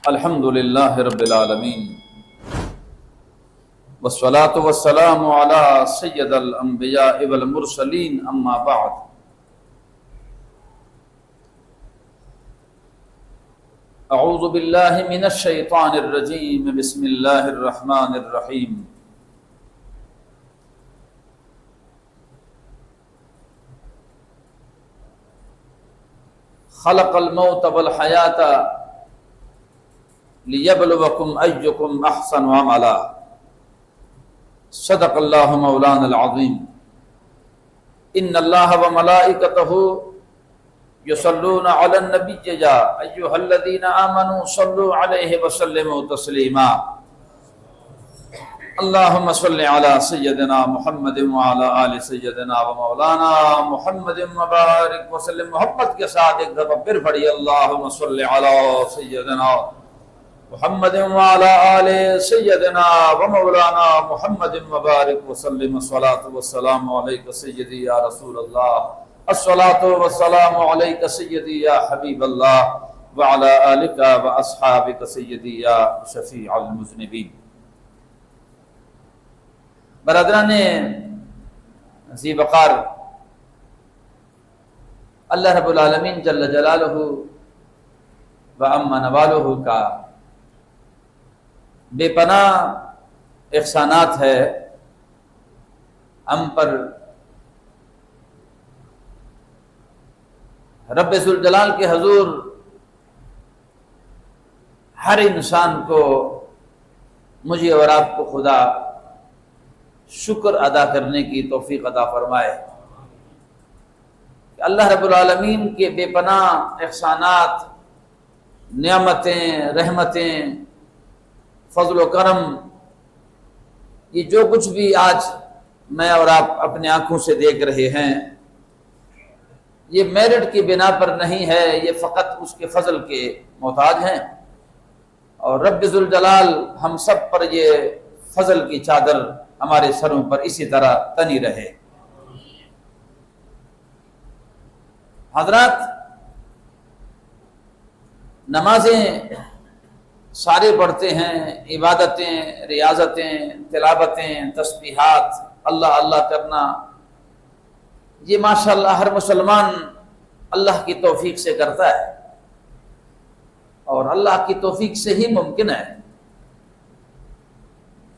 الحمد للہ رب العالمین والصلاة والسلام علی سید الانبیاء والمرسلین اما بعد اعوذ باللہ من الشیطان الرجیم بسم اللہ الرحمن الرحیم خلق الموت والحیات لیبلوکم ایکم احسن عملا صدق اللہ مولانا العظیم ان اللہ وملائکتہ یصلون علی النبی یا ایھا الذین آمنوا صلوا علیہ وسلموا تسلیما اللہم صل علی سیدنا محمد وعلی آل سیدنا ومولانا محمد مبارک وسلم۔ محبت کے ساتھ ایک دفعہ پھر پڑھیے اللہم صل علی سیدنا محمد وعلی آل سیدنا ومولانا محمد مبارک وسلم۔ الصلاۃ والسلام علیک سیدی یا رسول اللہ، الصلاۃ والسلام علیک سیدی یا حبیب اللہ، وعلی آلک واصحابک سیدی یا شفیع المذنبین۔ برادران ذی وقار، اللہ رب العالمین جل جلالہ و عم نوالہ کا بے پناہ احسانات ہے ہم پر۔ رب ذوالجلال کے حضور ہر انسان کو، مجھے اور آپ کو خدا شکر ادا کرنے کی توفیق عطا فرمائے کہ اللہ رب العالمین کے بے پناہ احسانات، نعمتیں، رحمتیں، فضل و کرم، یہ جو کچھ بھی آج میں اور آپ اپنے آنکھوں سے دیکھ رہے ہیں، یہ میرٹ کی بنا پر نہیں ہے، یہ فقط اس کے فضل کے محتاج ہیں، اور رب ذوالجلال ہم سب پر یہ فضل کی چادر ہمارے سروں پر اسی طرح تنی رہے۔ حضرات، نمازیں سارے پڑھتے ہیں، عبادتیں، ریاضتیں، تلاوتیں، تسبیحات، اللہ اللہ کرنا، یہ ماشاءاللہ ہر مسلمان اللہ کی توفیق سے کرتا ہے، اور اللہ کی توفیق سے ہی ممکن ہے۔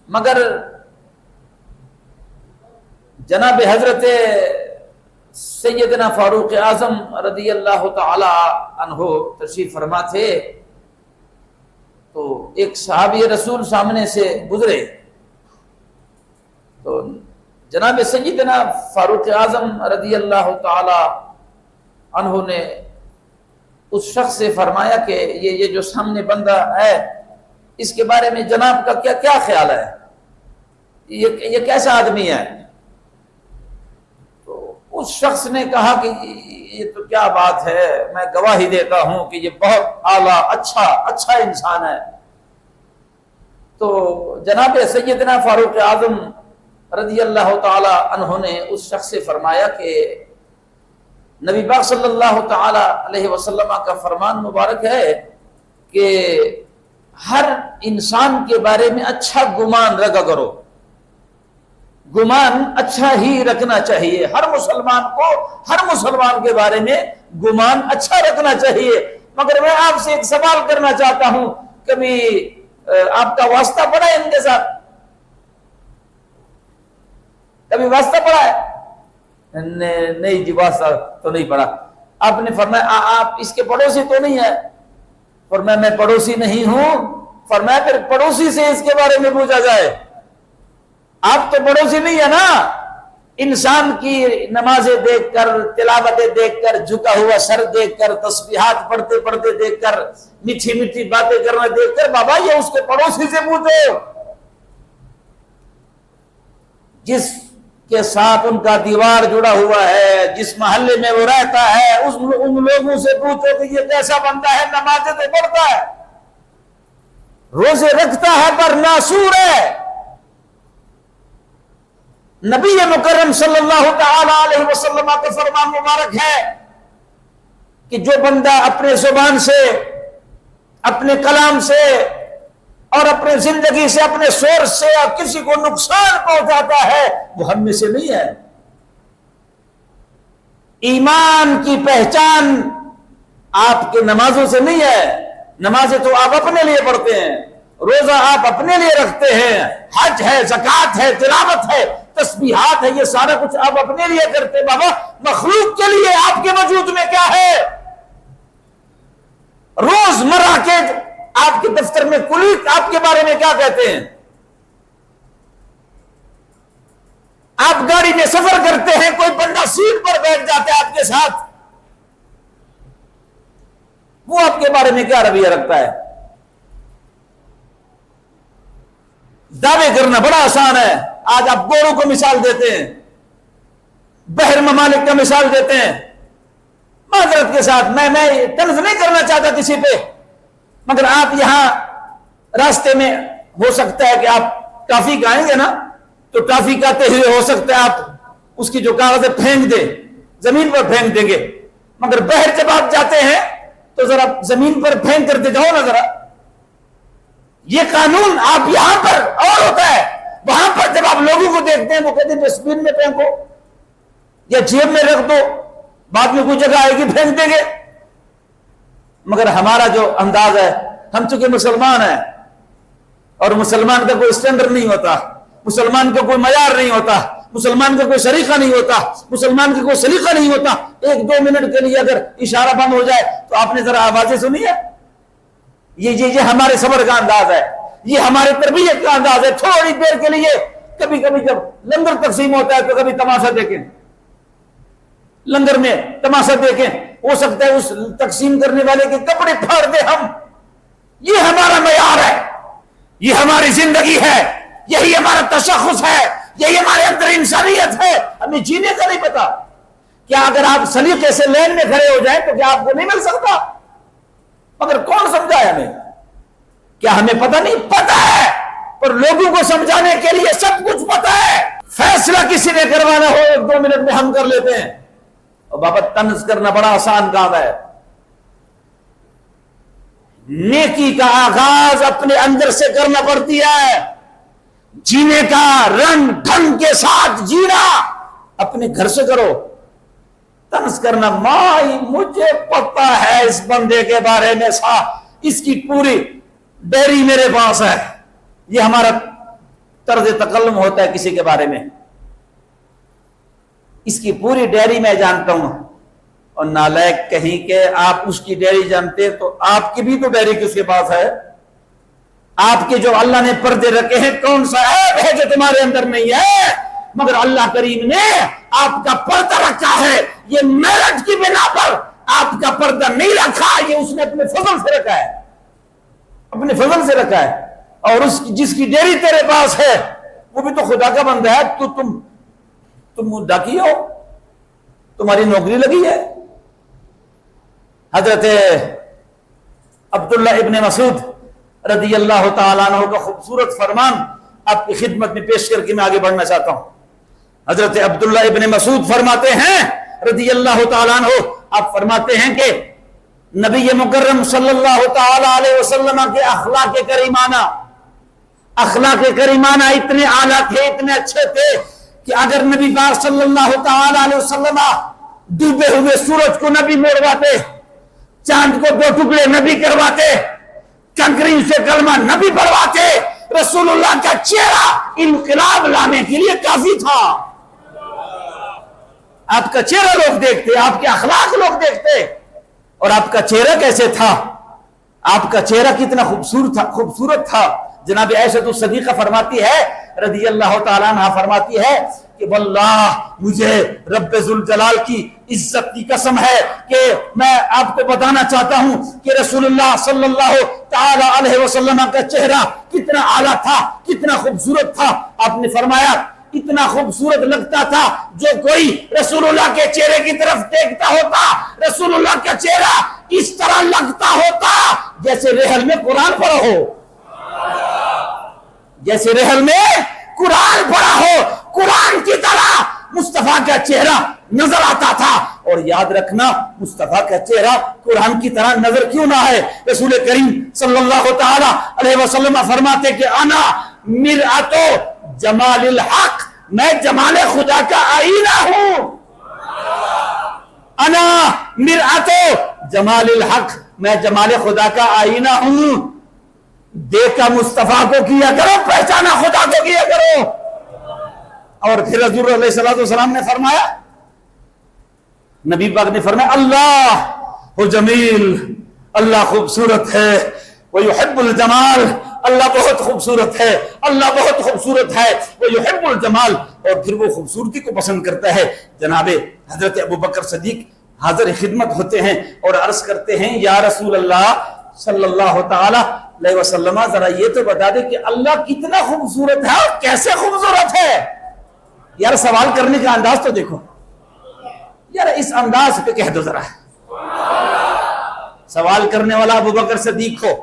مگر جناب حضرت سیدنا فاروق اعظم رضی اللہ تعالی عنہ تشریف فرما تھے، تو ایک صحابی رسول سامنے سے گزرے، تو جناب سیدنا فاروق اعظم رضی اللہ تعالی عنہ نے اس شخص سے فرمایا کہ یہ جو سامنے بندہ ہے، اس کے بارے میں جناب کا کیا خیال ہے، یہ کیسا آدمی ہے؟ اس شخص نے کہا کہ یہ تو کیا بات ہے، میں گواہی دیتا ہوں کہ یہ بہت اعلیٰ اچھا انسان ہے۔ تو جناب سیدنا فاروق اعظم رضی اللہ تعالی عنہ نے اس شخص سے فرمایا کہ نبی پاک صلی اللہ تعالی علیہ وسلم کا فرمان مبارک ہے کہ ہر انسان کے بارے میں اچھا گمان رکھا کرو، گمان اچھا ہی رکھنا چاہیے، ہر مسلمان کے بارے میں گمان اچھا رکھنا چاہیے۔ مگر میں آپ سے ایک سوال کرنا چاہتا ہوں، کبھی آپ کا واسطہ پڑا ہے ان کے ساتھ؟ کبھی واسطہ پڑا ہے؟ نہیں جی، واسطہ تو نہیں پڑا۔ آپ نے فرمایا آپ اس کے پڑوسی تو نہیں ہے؟ فرمایا میں پڑوسی نہیں ہوں۔ فرمایا پھر پڑوسی سے اس کے بارے میں پوچھا جائے، آپ تو پڑوسی نہیں ہے نا۔ انسان کی نمازیں دیکھ کر، تلاوتیں دیکھ کر، جھکا ہوا سر دیکھ کر، تسبیحات پڑھتے پڑھتے دیکھ کر، میٹھی باتیں کرنا دیکھ کر، بابا یہ اس کے پڑوسی سے پوچھو، جس کے ساتھ ان کا دیوار جڑا ہوا ہے، جس محلے میں وہ رہتا ہے، ان لوگوں سے پوچھو کہ یہ کیسا بندہ ہے، نمازیں تو پڑھتا ہے، روزے رکھتا ہے پر ناسور ہے۔ نبی مکرم صلی اللہ تعالی علیہ وسلم کا فرمان مبارک ہے کہ جو بندہ اپنے زبان سے اپنے کلام سے اور اپنے زندگی سے، اپنے سورس سے اور کسی کو نقصان پہنچاتا ہے، وہ ہم میں سے نہیں ہے۔ ایمان کی پہچان آپ کے نمازوں سے نہیں ہے، نمازیں تو آپ اپنے لیے پڑھتے ہیں، روزہ آپ اپنے لیے رکھتے ہیں، حج ہے، زکوٰۃ ہے، تلاوت ہے، تسبیحات ہے، یہ سارا کچھ آپ اپنے لیے کرتے ہیں۔ بابا مخلوق کے لیے آپ کے وجود میں کیا ہے؟ روز مرہ کے آپ کے دفتر میں کلیگ آپ کے بارے میں کیا کہتے ہیں؟ آپ گاڑی میں سفر کرتے ہیں، کوئی بندہ سیٹ پر بیٹھ جاتا ہے آپ کے ساتھ، وہ آپ کے بارے میں کیا رویہ رکھتا ہے؟ دعوے کرنا بڑا آسان ہے، آج آپ گوروں کو مثال دیتے ہیں، بحر ممالک کا مثال دیتے ہیں۔ معذرت کے ساتھ میں طنز نہیں کرنا چاہتا کسی پہ، مگر آپ یہاں راستے میں ہو سکتا ہے کہ آپ ٹافی کھائیں گے نا، تو ٹافی کھاتے ہوئے ہو سکتا ہے آپ اس کی جو کاغذیں پھینک دیں، زمین پر پھینک دیں گے، مگر بحر جب آپ جاتے ہیں تو ذرا زمین پر پھینک کر دے جاؤ نا ذرا۔ یہ قانون آپ یہاں پر اور ہوتا ہے، وہاں پر جب آپ لوگوں کو دیکھتے ہیں وہ کہتے ہیں ڈسٹ بن میں پھینکو یا جیب میں رکھ دو، بعد میں کوئی جگہ آئے گی پھینک دیں گے۔ مگر ہمارا جو انداز ہے، ہم چونکہ مسلمان ہیں اور مسلمان کا کوئی اسٹینڈرڈ نہیں ہوتا، مسلمان کا کوئی معیار نہیں ہوتا، مسلمان کا کوئی طریقہ نہیں ہوتا، مسلمان کا کوئی سلیقہ نہیں ہوتا، ایک دو منٹ کے لیے اگر اشارہ بند ہو جائے تو آپ نے ذرا آوازیں سنی ہے؟ یہ ہمارے صبر کا انداز ہے، یہ ہمارے تربیت کا انداز ہے۔ تھوڑی دیر کے لیے کبھی کبھی جب لنگر تقسیم ہوتا ہے تو کبھی تماشا دیکھیں، لنگر میں تماشا دیکھیں، ہو سکتا ہے اس تقسیم کرنے والے کے کپڑے پھاڑ دیں ہم۔ یہ ہمارا معیار ہے، یہ ہماری زندگی ہے، یہی ہمارا تشخص ہے، یہی ہمارے اندر انسانیت ہے۔ ہمیں جینے کا نہیں پتا۔ کیا اگر آپ سلیقے سے لین میں کھڑے ہو جائیں تو کیا آپ کو نہیں مل سکتا؟ مگر کون سمجھائے ہمیں؟ کیا ہمیں پتہ نہیں؟ پتہ ہے، پر لوگوں کو سمجھانے کے لیے سب کچھ پتہ ہے۔ فیصلہ کسی نے کروانا ہو ایک دو منٹ میں ہم کر لیتے ہیں۔ اور بابا طنز کرنا بڑا آسان کام ہے۔ نیکی کا آغاز اپنے اندر سے کرنا پڑتی ہے، جینے کا رنگ ڈھنگ کے ساتھ جینا اپنے گھر سے کرو۔ طنز کرنا، مائی مجھے پتہ ہے اس بندے کے بارے میں، اس کی پوری ڈیری میرے پاس ہے، یہ ہمارا طرز تکلم ہوتا ہے کسی کے بارے میں، اس کی پوری ڈیری میں جانتا ہوں۔ اور نالائق کہیں کہ آپ اس کی ڈیری جانتے تو آپ کی بھی تو ڈیری کس کے پاس ہے؟ آپ کے جو اللہ نے پردے رکھے ہیں، کون سا عیب ہے جو تمہارے اندر نہیں ہے؟ مگر اللہ کریم نے آپ کا پردہ رکھا ہے، یہ میرٹ کی بنا پر آپ کا پردہ نہیں رکھا، یہ اس نے اپنے فضل سے رکھا ہے، اپنے فضل سے رکھا ہے۔ اور جس کی ڈیری تیرے پاس ہے وہ بھی تو خدا کا بندہ ہے، تو تم ڈاکی ہو، تمہاری نوکری لگی ہے۔ حضرت عبداللہ ابن مسعود رضی اللہ تعالیٰ عنہ کا خوبصورت فرمان آپ کی خدمت میں پیش کر کے میں آگے بڑھنا چاہتا ہوں۔ حضرت عبداللہ ابن مسعود فرماتے ہیں رضی اللہ تعالیٰ عنہ، آپ فرماتے ہیں کہ نبی مکرم صلی اللہ تعالیٰ علیہ وسلم کے اخلاق کریمانہ اتنے اعلیٰ تھے، اتنے اچھے تھے کہ اگر نبی پاک صلی اللہ تعالیٰ علیہ وسلم ڈوبے ہوئے سورج کو نبی موڑواتے، چاند کو دو ٹکڑے نبی کرواتے، کنکری سے کلمہ نبی پڑھواتے، رسول اللہ کا چہرہ انقلاب لانے کے لیے کافی تھا۔ آپ کا چہرہ لوگ دیکھتے، آپ کے اخلاق لوگ دیکھتے۔ اور آپ کا چہرہ کیسے تھا؟ آپ کا چہرہ کتنا خوبصورت تھا۔ جناب عائشہ صدیقہ فرماتی ہے رضی اللہ تعالیٰ عنہ، فرماتی ہے کہ واللہ مجھے رب ذوالجلال کی عزت کی قسم ہے کہ میں آپ کو بتانا چاہتا ہوں کہ رسول اللہ صلی اللہ تعالی علیہ وسلم کا چہرہ کتنا اعلیٰ تھا، کتنا خوبصورت تھا۔ آپ نے فرمایا اتنا خوبصورت لگتا تھا جو کوئی رسول اللہ کے چہرے کی طرف دیکھتا ہوتا، رسول اللہ کا چہرہ اس طرح لگتا ہوتا جیسے رحل میں قرآن پڑھا ہو، جیسے رحل میں قرآن پڑھا ہو، قرآن کی طرح مصطفیٰ کا چہرہ نظر آتا تھا۔ اور یاد رکھنا مصطفیٰ کا چہرہ قرآن کی طرح نظر کیوں نہ ہے؟ رسول کریم صلی اللہ تعالی علیہ وسلم فرماتے کہ انا مرآت جمال الحق، میں جمال خدا کا آئینہ ہوں، انا مرآت جمال الحق، میں جمال خدا کا آئینہ ہوں۔ دیکھا مصطفیٰ کو کیا کرو، پہچانا خدا کو کیا کرو۔ اور پھر حضور علیہ الصلوۃ والسلام نے فرمایا، نبی پاک نے فرمایا اللہ وہ جمیل، اللہ خوبصورت ہے، وہ یحب الجمال، اللہ بہت خوبصورت ہے، اللہ بہت خوبصورت ہے، وہ یحب الجمال، اور پھر وہ خوبصورتی کو پسند کرتا ہے۔ جناب حضرت ابوبکر صدیق حاضر خدمت ہوتے ہیں اور عرض کرتے ہیں یا رسول اللہ صلی اللہ تعالی علیہ وسلم، ذرا یہ تو بتا دے کہ اللہ کتنا خوبصورت ہے اور کیسے خوبصورت ہے۔ یار سوال کرنے کا انداز تو دیکھو، یار اس انداز پہ کہہ دو ذرا، سوال کرنے والا ابوبکر صدیق ہو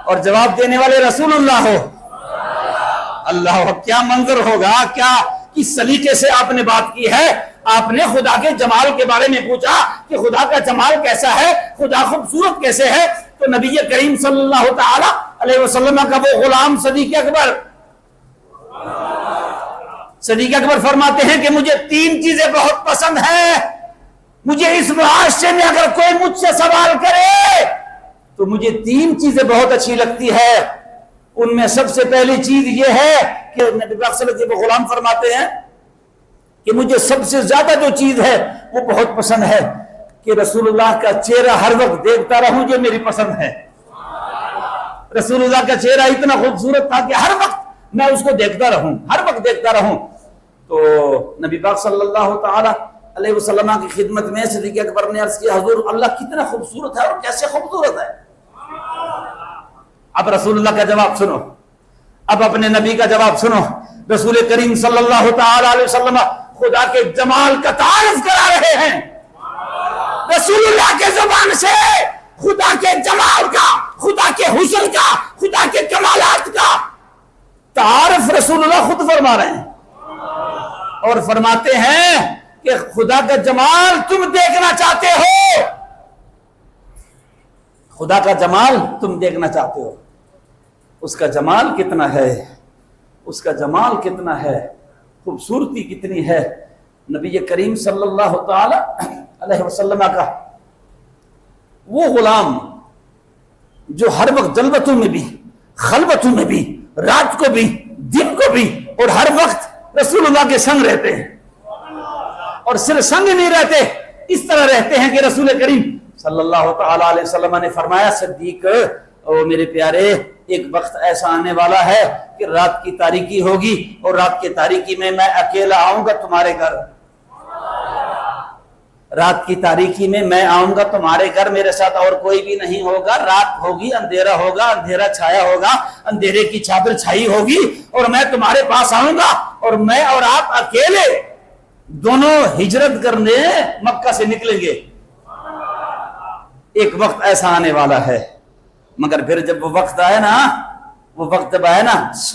اور جواب دینے والے رسول اللہ ہو، اللہ کیا منظر ہوگا، کیا کس سلیقے سے آپ نے بات کی ہے۔ آپ نے خدا کے جمال کے بارے میں پوچھا کہ خدا کا جمال کیسا ہے، خدا خوبصورت کیسے ہے، تو نبی کریم صلی اللہ تعالی علیہ وسلم کا وہ غلام صدیق اکبر فرماتے ہیں کہ مجھے 3 چیزیں بہت پسند ہیں، مجھے اس معاشرے میں اگر کوئی مجھ سے سوال کرے تو مجھے 3 چیزیں بہت اچھی لگتی ہے۔ ان میں سب سے پہلی چیز یہ ہے کہ نبی پاک صلی اللہ علیہ وسلم غلام فرماتے ہیں کہ مجھے سب سے زیادہ جو چیز ہے وہ بہت پسند ہے کہ رسول اللہ کا چہرہ ہر وقت دیکھتا رہوں، جو میری پسند ہے۔ رسول اللہ کا چہرہ اتنا خوبصورت تھا کہ ہر وقت میں اس کو دیکھتا رہوں، ہر وقت دیکھتا رہوں۔ تو نبی پاک صلی اللہ تعالی علیہ وسلم کی خدمت میں صدیق اکبر نے عرض کیا حضور اللہ کتنا خوبصورت ہے اور کیسے خوبصورت ہے۔ اب رسول اللہ کا جواب سنو، اب اپنے نبی کا جواب سنو۔ رسول کریم صلی اللہ تعالی علیہ وسلم خدا کے جمال کا تعارف کرا رہے ہیں، رسول اللہ کے زبان سے خدا کے جمال کا، خدا کے حسن کا، خدا کے کمالات کا تعارف رسول اللہ خود فرما رہے ہیں اور فرماتے ہیں کہ خدا کا جمال تم دیکھنا چاہتے ہو، خدا کا جمال تم دیکھنا چاہتے ہو، اس کا جمال کتنا ہے، اس کا جمال کتنا ہے، خوبصورتی کتنی ہے۔ نبی کریم صلی اللہ تعالی علیہ وسلم کا وہ غلام جو ہر وقت جلوتوں میں بھی، خلوتوں میں بھی، رات کو بھی، دن کو بھی، اور ہر وقت رسول اللہ کے سنگ رہتے ہیں، اور صرف سنگ نہیں رہتے، اس طرح رہتے ہیں کہ رسول کریم صلی اللہ تعالی علیہ وسلم نے فرمایا صدیق او میرے پیارے، ایک وقت ایسا آنے والا ہے کہ رات کی تاریکی ہوگی اور رات کی تاریکی میں اکیلا آؤں گا تمہارے گھر، رات کی تاریکی میں آؤں گا تمہارے گھر، میرے ساتھ اور کوئی بھی نہیں ہوگا، رات ہوگی، اندھیرا ہوگا، اندھیرا چھایا ہوگا، اندھیرے کی چادر چھائی ہوگی، اور میں تمہارے پاس آؤں گا، اور میں اور آپ اکیلے دونوں ہجرت کرنے مکہ سے نکلیں گے۔ ایک وقت ایسا آنے والا ہے، مگر پھر جب وہ وقت آئے نا، وہ وقت جب آئے نا،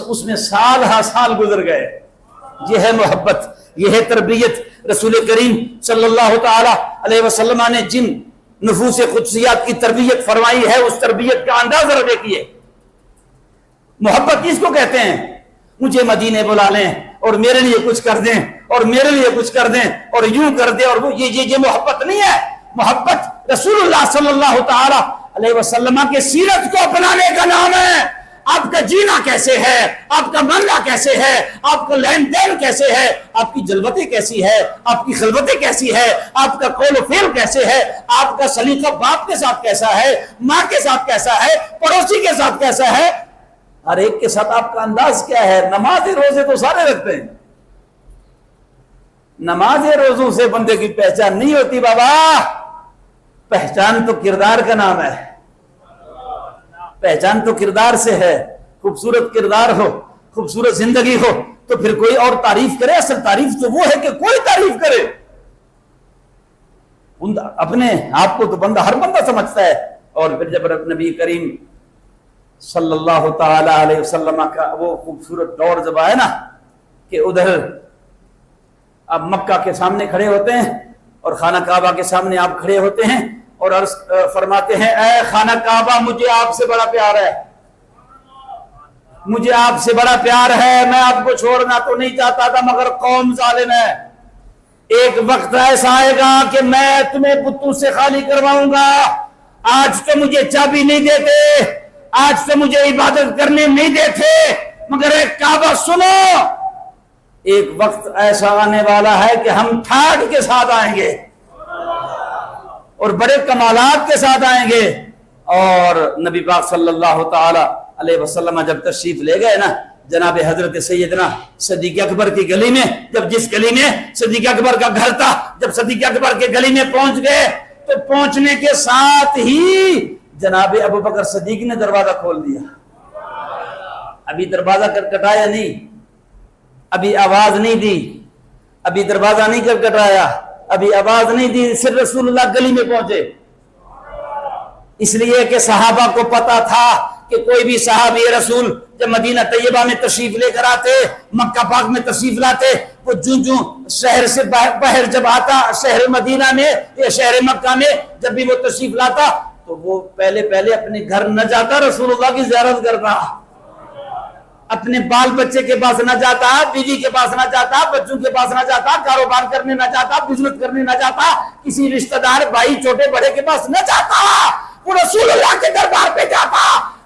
اس میں سال ہا سال گزر گئے۔ یہ ہے محبت، یہ ہے تربیت۔ رسول کریم صلی اللہ تعالی علیہ وسلم نے جن نفوس قدسیات کی تربیت فرمائی ہے، اس تربیت کا اندازہ دیکھیے۔ محبت کس کو کہتے ہیں؟ مجھے مدینے بلا لیں اور میرے لیے کچھ کر دیں، اور میرے لیے کچھ کر دیں، اور یوں کر دیں، اور وہ یہ محبت نہیں ہے۔ محبت رسول اللہ صلی اللہ تعالی علیہ وسلم کے سیرت کو اپنانے کا نام ہے۔ آپ کا جینا کیسے ہے، آپ کا مرنا کیسے ہے، آپ کا لین دین کیسے ہے، آپ کی جلوتیں کیسی ہے، آپ کی خلوتیں کیسی ہے، آپ کا قول و فعل کیسے ہے، آپ کا سلیقہ باپ کے ساتھ کیسا ہے، ماں کے ساتھ کیسا ہے، پڑوسی کے ساتھ کیسا ہے، ہر ایک کے ساتھ آپ کا انداز کیا ہے۔ نماز روزے تو سارے رکھتے ہیں، نماز روزوں سے بندے کی پہچان نہیں ہوتی بابا، پہچان تو کردار کا نام ہے، پہچان تو کردار سے ہے۔ خوبصورت کردار ہو، خوبصورت زندگی ہو تو پھر کوئی اور تعریف کرے، اصل تعریف تو وہ ہے کہ کوئی تعریف کرے۔ اپنے آپ کو تو بندہ ہر بندہ سمجھتا ہے، اور پھر جب نبی کریم صلی اللہ تعالی علیہ وسلم کا وہ خوبصورت دور جب آئے نا کہ ادھر آپ مکہ کے سامنے کھڑے ہوتے ہیں اور خانہ کعبہ کے سامنے آپ کھڑے ہوتے ہیں اور عرض فرماتے ہیں اے خانہ کعبہ مجھے آپ سے بڑا پیار ہے، مجھے آپ سے بڑا پیار ہے، میں آپ کو چھوڑنا تو نہیں چاہتا تھا مگر قوم ظالم ہے، ایک وقت ایسا آئے گا کہ میں تمہیں بتوں سے خالی کرواؤں گا، آج تو مجھے چابی نہیں دیتے، آج تو مجھے عبادت کرنے نہیں دیتے، مگر ایک کعبہ سنو، ایک وقت ایسا آنے والا ہے کہ ہم ٹھاٹ کے ساتھ آئیں گے اور بڑے کمالات کے ساتھ آئیں گے۔ اور نبی پاک صلی اللہ تعالی علیہ وسلم جب تشریف لے گئے نا جناب حضرت سیدنا صدیق اکبر کی گلی میں، جب جس گلی میں صدیق اکبر کا گھر تھا، جب صدیق اکبر کے گلی میں پہنچ گئے تو پہنچنے کے ساتھ ہی جناب ابو بکر صدیق نے دروازہ کھول دیا۔ ابھی دروازہ کٹکھٹایا نہیں، ابھی آواز نہیں دی، ابھی دروازہ نہیں کٹکھٹایا، ابھی آواز نہیں دی، صرف رسول اللہ گلی میں پہنچے، اس لیے کہ صحابہ کو پتا تھا کہ کوئی بھی صحابی رسول جب مدینہ طیبہ میں تشریف لے کر آتے، مکہ پاک میں تشریف لاتے، وہ جوں شہر سے باہر جب آتا، شہر مدینہ میں یا شہر مکہ میں جب بھی وہ تشریف لاتا تو وہ پہلے اپنے گھر نہ جاتا، رسول اللہ کی زیارت کرتا، اپنے بال بچے کے پاس نہ جاتا، بیوی کے پاس نہ جاتا، بچوں کے پاس نہ جاتا، کاروبار کرنے نہ جاتا، بزنس کرنے نہ جاتا، کسی رشتہ دار بھائی چھوٹے بڑے کے پاس نہ جاتا، وہ رسول اللہ کے دربار پہ جاتا۔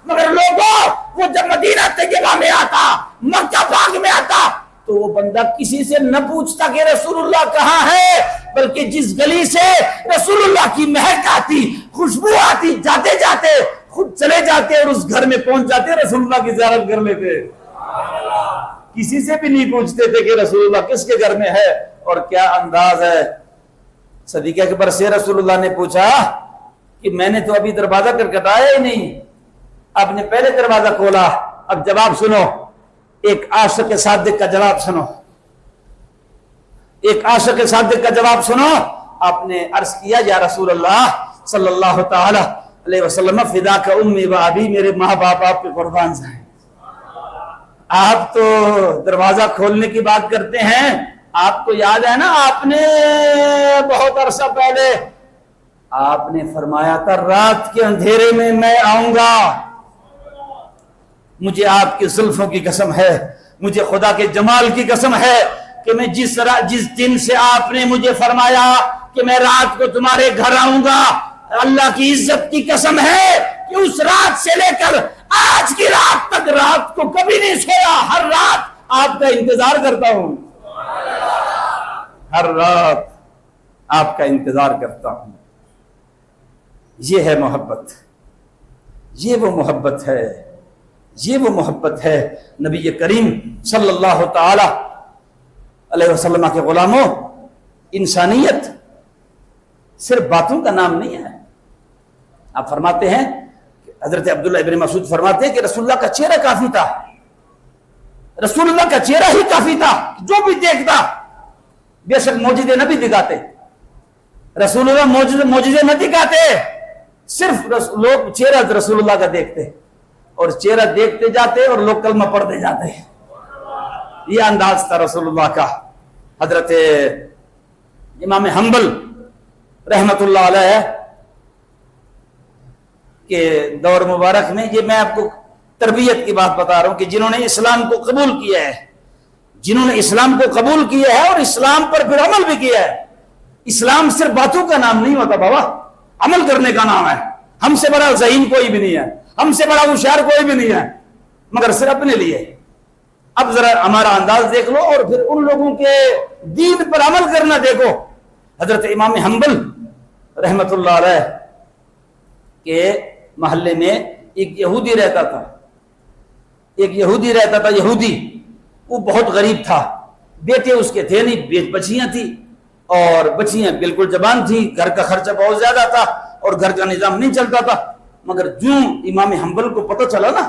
مگر لوگوں وہ جب مدینہ طیبہ میں آتا، مکہ پاک میں آتا تو وہ بندہ کسی سے نہ پوچھتا کہ رسول اللہ کہاں ہے، بلکہ جس گلی سے رسول اللہ کی مہک آتی، خوشبو آتی، جاتے جاتے خود چلے جاتے اور اس گھر میں پہنچ جاتے، رسول اللہ کی زیارت کر لیتے، کسی سے بھی نہیں پوچھتے تھے کہ رسول اللہ کس کے گھر میں ہے۔ اور کیا انداز ہے، صدیق اکبر سے رسول اللہ نے پوچھا کہ میں نے تو ابھی دروازہ کٹکھٹایا ہی نہیں، آپ نے پہلے دروازہ کھولا، اب جواب سنو، ایک عاشق صادق کا جواب سنو، ایک عاشق صادق کا جواب سنو۔ آپ نے عرض کیا یا رسول اللہ صلی اللہ تعالی علیہ وسلم فداک امی و ابی، میرے ماں باپ آپ کے قربان جائیں، آپ تو دروازہ کھولنے کی بات کرتے ہیں، آپ کو یاد ہے نا آپ نے بہت عرصہ پہلے آپ نے فرمایا تھا رات کے اندھیرے میں آؤں گا، مجھے آپ کی زلفوں کی قسم ہے، مجھے خدا کے جمال کی قسم ہے کہ میں جس دن سے آپ نے مجھے فرمایا کہ میں رات کو تمہارے گھر آؤں گا، اللہ کی عزت کی قسم ہے کہ اس رات سے لے کر آج کی رات تک رات کو کبھی نہیں سویا، ہر رات آپ کا انتظار کرتا ہوں، ہر رات آپ کا انتظار کرتا ہوں۔ یہ ہے محبت، یہ وہ محبت ہے، یہ وہ محبت ہے نبی کریم صلی اللہ تعالی علیہ وسلم کے غلاموں۔ انسانیت صرف باتوں کا نام نہیں ہے۔ آپ فرماتے ہیں حضرت عبداللہ ابن مسعود فرماتے ہیں کہ رسول اللہ کا چہرہ کافی تھا، رسول اللہ کا چہرہ ہی کافی تھا، جو بھی دیکھتا، بے شک معجزے نہ بھی دکھاتے، رسول اللہ معجزے نہ دکھاتے، صرف لوگ چہرہ رسول اللہ کا دیکھتے اور چہرہ دیکھتے جاتے اور لوگ کلمہ پڑھتے جاتے، یہ انداز تھا رسول اللہ کا۔ حضرت امام حنبل رحمت اللہ علیہ کے دور مبارک میں، یہ میں آپ کو تربیت کی بات بتا رہا ہوں کہ جنہوں نے اسلام کو قبول کیا ہے، جنہوں نے اسلام کو قبول کیا ہے اور اسلام پر پھر عمل بھی کیا ہے۔ اسلام صرف باتوں کا نام نہیں ہوتا بابا، عمل کرنے کا نام ہے۔ ہم سے بڑا ذہین کوئی بھی نہیں ہے، ہم سے بڑا ہوشیار کوئی بھی نہیں ہے، مگر صرف اپنے لیے۔ اب ذرا ہمارا انداز دیکھ لو اور پھر ان لوگوں کے دین پر عمل کرنا دیکھو۔ حضرت امام حنبل رحمت اللہ علیہ کے محلے میں ایک یہودی رہتا تھا، ایک یہودی رہتا تھا، یہودی، وہ بہت غریب تھا، بیٹے اس کے تھے نہیں، بچیاں تھی اور بچیاں بالکل جوان تھی، گھر کا خرچہ بہت زیادہ تھا اور گھر کا نظام نہیں چلتا تھا۔ مگر جو امام حنبل کو پتہ چلا نا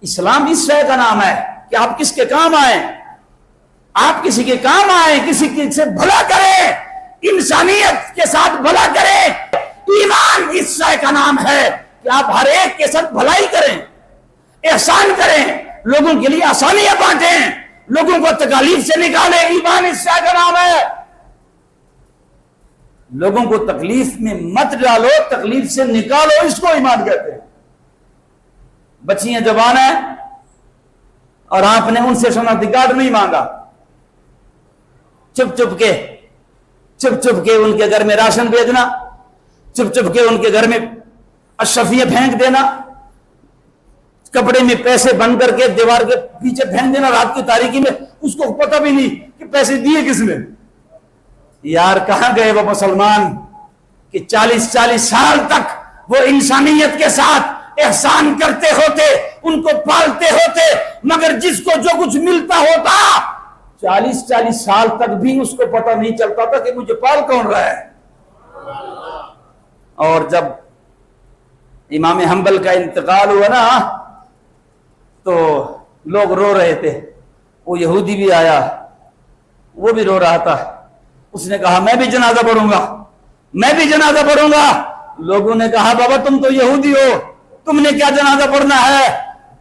اسلام اس شے کا نام ہے کہ آپ کس کے کام آئیں، آپ کسی کے کام آئیں، کسی سے بھلا کریں، انسانیت کے ساتھ بھلا کریں، ایمان اس شے کا نام ہے کہ آپ ہر ایک کے ساتھ بھلائی کریں، احسان کریں، لوگوں کے لیے آسانیاں بانٹیں، لوگوں کو تکالیف سے نکالے، ایمان اس کا نام ہے۔ لوگوں کو تکلیف میں مت ڈالو، تکلیف سے نکالو، اس کو ایمان کہتے ہیں۔ بچیاں جوان ہیں اور آپ نے ان سے شناختی کارڈ نہیں مانگا، چپ چپ کے ان کے گھر میں راشن بھیجنا، چپ چپ کے ان کے گھر میں اشرفیاں پھینک دینا، کپڑے میں پیسے بند کر کے دیوار کے پیچھے پھینک دینا رات کی تاریکی میں، اس کو پتہ بھی نہیں کہ پیسے دیے کس نے۔ یار کہاں گئے وہ مسلمان کہ 40 سال تک وہ انسانیت کے ساتھ احسان کرتے ہوتے، ان کو پالتے ہوتے، مگر جس کو جو کچھ ملتا ہوتا 40 سال تک بھی اس کو پتہ نہیں چلتا تھا کہ مجھے پال کون رہا ہے۔ اور جب امام حنبل کا انتقال ہوا نا تو لوگ رو رہے تھے، وہ یہودی بھی آیا، وہ بھی رو رہا تھا، اس نے کہا میں بھی جنازہ پڑھوں گا، میں بھی جنازہ پڑھوں گا۔ لوگوں نے کہا بابا تم تو یہودی ہو، تم نے کیا جنازہ پڑھنا ہے؟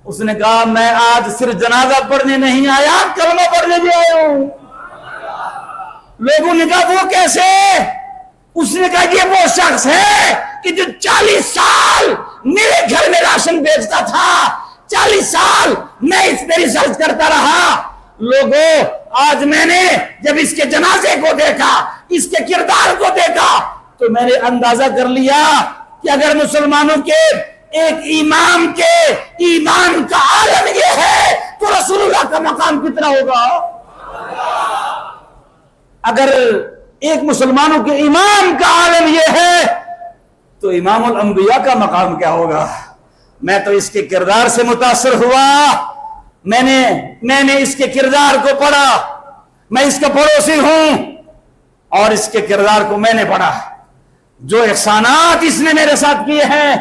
اس نے کہا میں آج صرف جنازہ پڑھنے نہیں آیا، کلمہ پڑھنے بھی آیا ہوں۔ لوگوں نے کہا وہ کیسے؟ اس نے کہا یہ وہ شخص ہے کہ جو 40 سال میرے گھر میں راشن بیچتا تھا، 40 سال میں اس پہ ریسرچ کرتا رہا۔ لوگوں آج میں نے جب اس کے جنازے کو دیکھا، اس کے کردار کو دیکھا، تو میں نے اندازہ کر لیا کہ اگر مسلمانوں کے ایک امام کے ایمان کا عالم یہ ہے تو رسول اللہ کا مقام کتنا ہوگا؟ اگر ایک مسلمانوں کے امام کا عالم یہ ہے تو امام الانبیاء کا مقام کیا ہوگا؟ میں تو اس کے کردار سے متاثر ہوا، میں نے اس کے کردار کو پڑھا، میں اس کا پڑوسی ہوں اور اس کے کردار کو میں نے پڑھا۔ جو احسانات اس نے میرے ساتھ کیے ہیں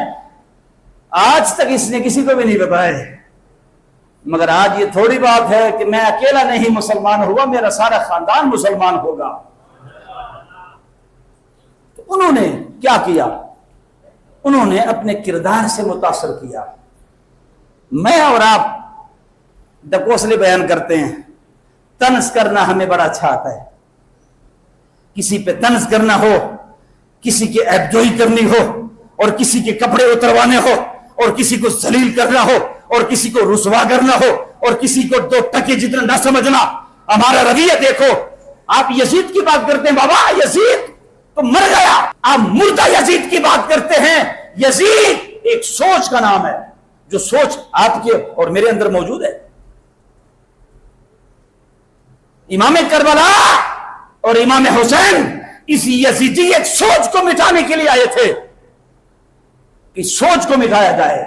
آج تک اس نے کسی کو بھی نہیں بتائے، مگر آج یہ تھوڑی بات ہے کہ میں اکیلا نہیں مسلمان ہوا، میرا سارا خاندان مسلمان ہوگا۔ تو انہوں نے کیا کیا؟ انہوں نے اپنے کردار سے متاثر کیا۔ میں اور آپ ڈکوسلے بیان کرتے ہیں، طنز کرنا ہمیں بڑا اچھا آتا ہے، کسی پہ طنز کرنا ہو، کسی کی عیبجوئی کرنی ہو، اور کسی کے کپڑے اتروانے ہو، اور کسی کو ذلیل کرنا ہو، اور کسی کو رسوا کرنا ہو، اور کسی کو 2 ٹکے جتنا نہ سمجھنا۔ ہمارا رویہ دیکھو، آپ یزید کی بات کرتے ہیں، بابا یزید تو مر گیا، آپ مردہ یزید کی بات کرتے ہیں۔ یزید ایک سوچ کا نام ہے، جو سوچ آپ کے اور میرے اندر موجود ہے۔ امام کربلا اور امام حسین اس یزیدیت سوچ کو مٹانے کے لیے آئے تھے کہ سوچ کو مٹایا جائے،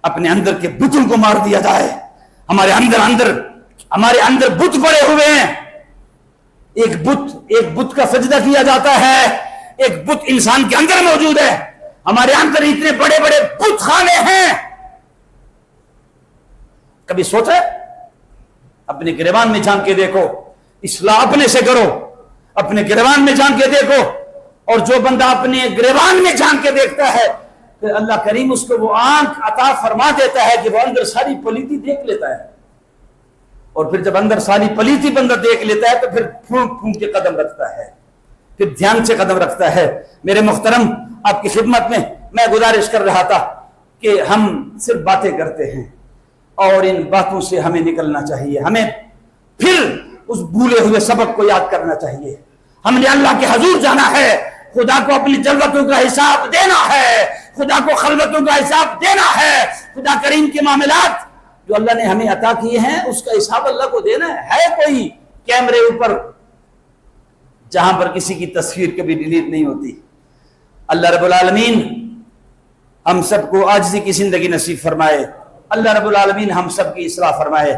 اپنے اندر کے بتوں کو مار دیا جائے۔ ہمارے اندر بت پڑے ہوئے ہیں، ایک بت کا سجدہ کیا جاتا ہے، ایک بت انسان کے اندر موجود ہے۔ ہمارے اندر اتنے بڑے بڑے بت خانے ہیں، کبھی سوچا اپنے گریبان میں جھانک کے دیکھو، اصلاح اپنے سے کرو، اپنے گریبان میں جھانک کے دیکھو۔ اور جو بندہ اپنے گریبان میں جھانک کے دیکھتا ہے پھر اللہ کریم اس کو وہ آنکھ عطا فرما دیتا ہے کہ وہ اندر ساری پلیتی دیکھ لیتا ہے، اور پھر جب اندر ساری پلیتی بندہ دیکھ لیتا ہے تو پھر پھونک پھونک کے قدم رکھتا ہے، پھر دھیان سے قدم رکھتا ہے۔ میرے محترم، آپ کی خدمت میں میں گزارش کر رہا تھا کہ ہم صرف باتیں کرتے ہیں اور ان باتوں سے ہمیں نکلنا چاہیے، ہمیں پھر اس بھولے ہوئے سبق کو یاد کرنا چاہیے۔ ہم نے اللہ کے حضور جانا ہے، خدا کو اپنی جلوتوں کا حساب دینا ہے، خدا کو خلوتوں کا حساب دینا ہے، خدا کریم کے معاملات جو اللہ نے ہمیں عطا کیے ہیں اس کا حساب اللہ کو دینا ہے۔ کوئی کیمرے اوپر جہاں پر کسی کی تصویر کبھی ڈیلیٹ نہیں ہوتی۔ اللہ رب العالمین ہم سب کو عاجزی کی زندگی نصیب فرمائے، اللہ رب العالمین ہم سب کی اصلاح فرمائے۔